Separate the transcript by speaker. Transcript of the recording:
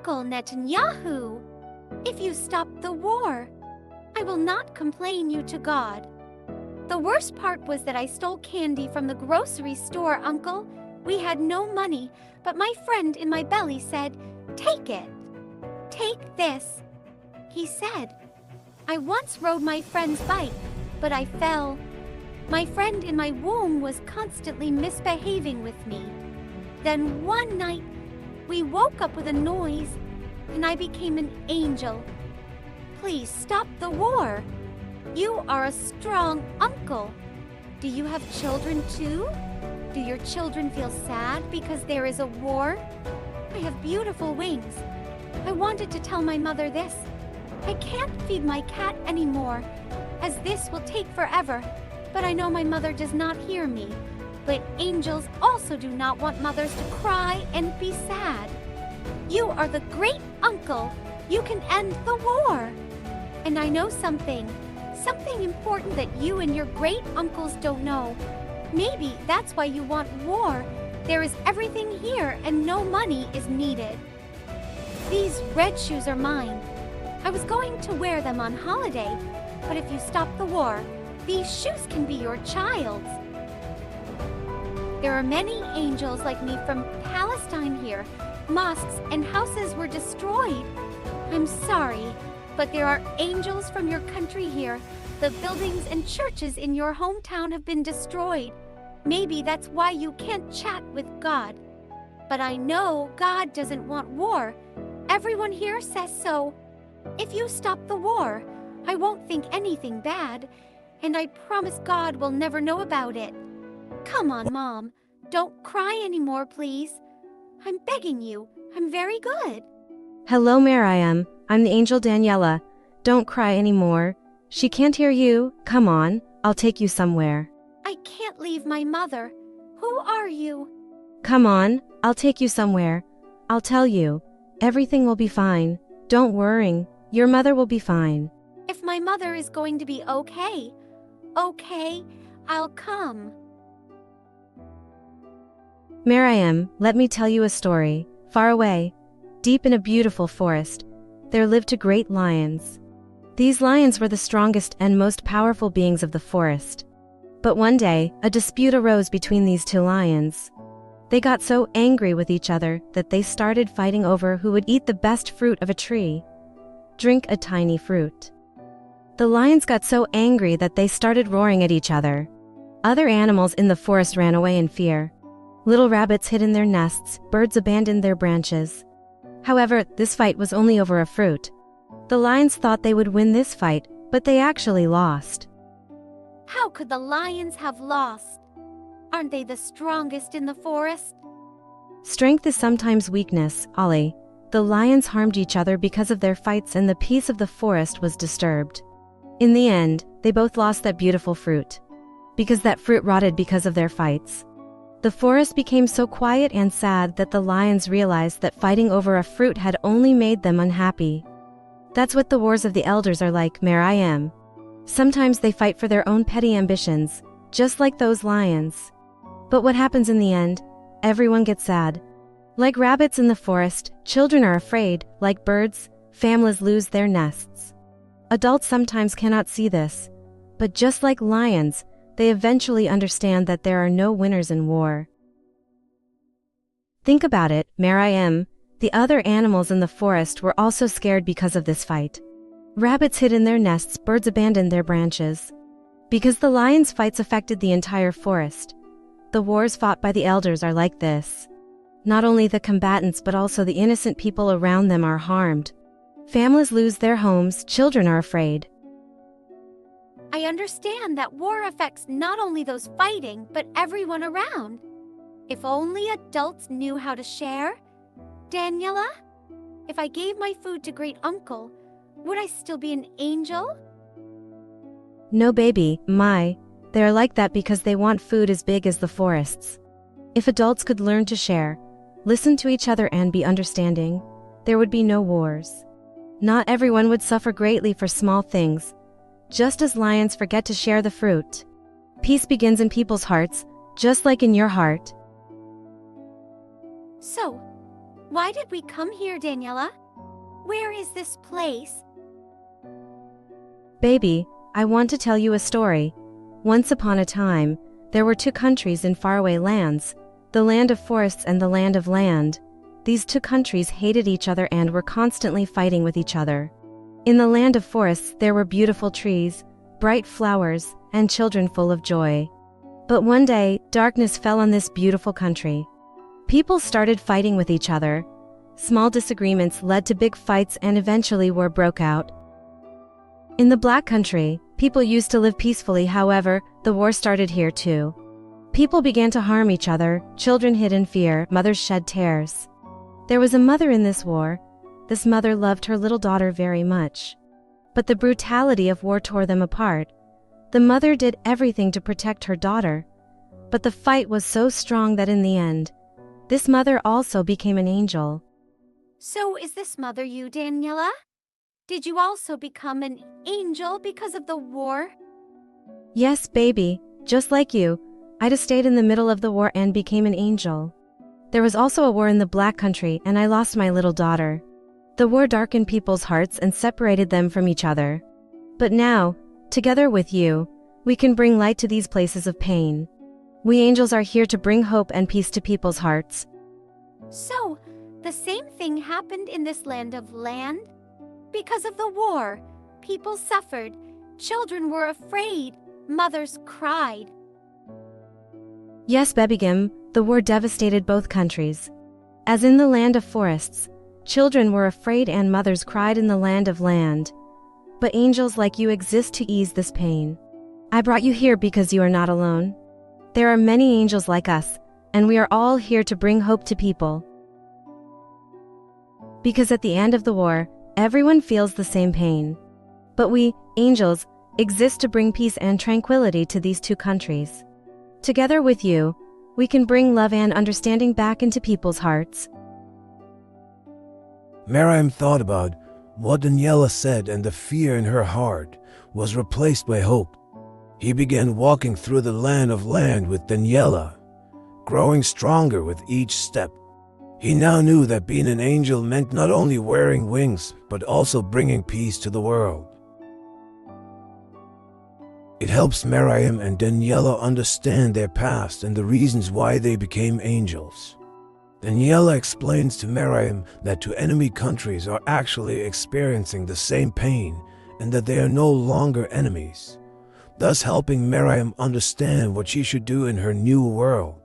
Speaker 1: Uncle Netanyahu, if you stop the war, I will not complain you to God. The worst part was that I stole candy from the grocery store, Uncle. We had no money, but my friend in my belly said, "Take it. Take this." He said, I once rode my friend's bike, but I fell. My friend in my womb was constantly misbehaving with me. Then one night, we woke up with a noise, and I became an angel. Please stop the war. You are a strong uncle. Do you have children too? Do your children feel sad because there is a war? I have beautiful wings. I wanted to tell my mother this. I can't feed my cat anymore, as this will take forever. But I know my mother does not hear me. But angels also do not want mothers to cry and be sad. You are the great uncle. You can end the war. And I know something important that you and your great uncles don't know. Maybe that's why you want war. There is everything here and no money is needed. These red shoes are mine. I was going to wear them on holiday, but if you stop the war, these shoes can be your child's. There are many angels like me from Palestine here. Mosques and houses were destroyed. I'm sorry, but there are angels from your country here. The buildings and churches in your hometown have been destroyed. Maybe that's why you can't chat with God. But I know God doesn't want war. Everyone here says so. If you stop the war, I won't think anything bad, and I promise God will never know about it. Come on, Mom. Don't cry anymore, please. I'm begging you. I'm very good.
Speaker 2: Hello, Miriam. I'm the angel Daniela. Don't cry anymore. She can't hear you. Come on, I'll take you somewhere.
Speaker 1: I can't leave my mother. Who are you?
Speaker 2: Come on, I'll take you somewhere. I'll tell you. Everything will be fine. Don't worry. Your mother will be fine.
Speaker 1: If my mother is going to be okay, I'll come.
Speaker 2: Miriam, let me tell you a story. Far away, deep in a beautiful forest, there lived two great lions. These lions were the strongest and most powerful beings of the forest. But one day, a dispute arose between these two lions. They got so angry with each other that they started fighting over who would eat the best fruit of a tree. Drink a tiny fruit. The lions got so angry that they started roaring at each other. Other animals in the forest ran away in fear. Little rabbits hid in their nests, birds abandoned their branches. However, this fight was only over a fruit. The lions thought they would win this fight, but they actually lost.
Speaker 1: How could the lions have lost? Aren't they the strongest in the forest?
Speaker 2: Strength is sometimes weakness, Ollie. The lions harmed each other because of their fights and the peace of the forest was disturbed. In the end, they both lost that beautiful fruit. Because that fruit rotted because of their fights. The forest became so quiet and sad that the lions realized that fighting over a fruit had only made them unhappy. That's what the wars of the elders are like, Miriam. Sometimes they fight for their own petty ambitions, just like those lions. But what happens in the end? Everyone gets sad. Like rabbits in the forest, children are afraid. Like birds, families lose their nests. Adults sometimes cannot see this. But just like lions, they eventually understand that there are no winners in war. Think about it, Miriam. The other animals in the forest were also scared because of this fight. Rabbits hid in their nests, birds abandoned their branches. Because the lions' fights affected the entire forest. The wars fought by the elders are like this. Not only the combatants but also the innocent people around them are harmed. Families lose their homes, children are afraid.
Speaker 1: I understand that war affects not only those fighting, but everyone around. If only adults knew how to share. Daniela, if I gave my food to great uncle, would I still be an angel?
Speaker 2: No, baby, they're like that because they want food as big as the forests. If adults could learn to share, listen to each other and be understanding, there would be no wars. Not everyone would suffer greatly for small things, just as lions forget to share the fruit. Peace begins in people's hearts, just like in your heart.
Speaker 1: So, Why did we come here, Daniela? Where is this place?
Speaker 2: Baby, I want to tell you a story. Once upon a time, there were two countries in faraway lands, the land of forests and the land of land. These two countries hated each other and were constantly fighting with each other. In the land of forests, there were beautiful trees, bright flowers, and children full of joy. But one day, darkness fell on this beautiful country. People started fighting with each other. Small disagreements led to big fights and eventually war broke out. In the Black Country, people used to live peacefully. However, the war started here too. People began to harm each other, children hid in fear, mothers shed tears. There was a mother in this war. This mother loved her little daughter very much. But the brutality of war tore them apart. The mother did everything to protect her daughter. But the fight was so strong that in the end, this mother also became an angel.
Speaker 1: So is this mother you, Daniela? Did you also become an angel because of the war?
Speaker 2: Yes, baby, just like you, I just stayed in the middle of the war and became an angel. There was also a war in the Black Country and I lost my little daughter. The war darkened people's hearts and separated them from each other. But now, together with you, we can bring light to these places of pain. We angels are here to bring hope and peace to people's hearts.
Speaker 1: So, the same thing happened in this land of land? Because of the war, people suffered, children were afraid, mothers cried.
Speaker 2: Yes, Bebegim, the war devastated both countries. As in the land of forests, children were afraid and mothers cried in the land of land. But angels like you exist to ease this pain. I brought you here because you are not alone. There are many angels like us, and we are all here to bring hope to people. Because at the end of the war, everyone feels the same pain. But we, angels, exist to bring peace and tranquility to these two countries. Together with you, we can bring love and understanding back into people's hearts.
Speaker 3: Miriam thought about what Daniela said, and the fear in her heart was replaced by hope. He began walking through the land of land with Daniela, growing stronger with each step. He now knew that being an angel meant not only wearing wings, but also bringing peace to the world. It helps Miriam and Daniela understand their past and the reasons why they became angels. Daniela explains to Miriam that two enemy countries are actually experiencing the same pain and that they are no longer enemies, thus helping Miriam understand what she should do in her new world.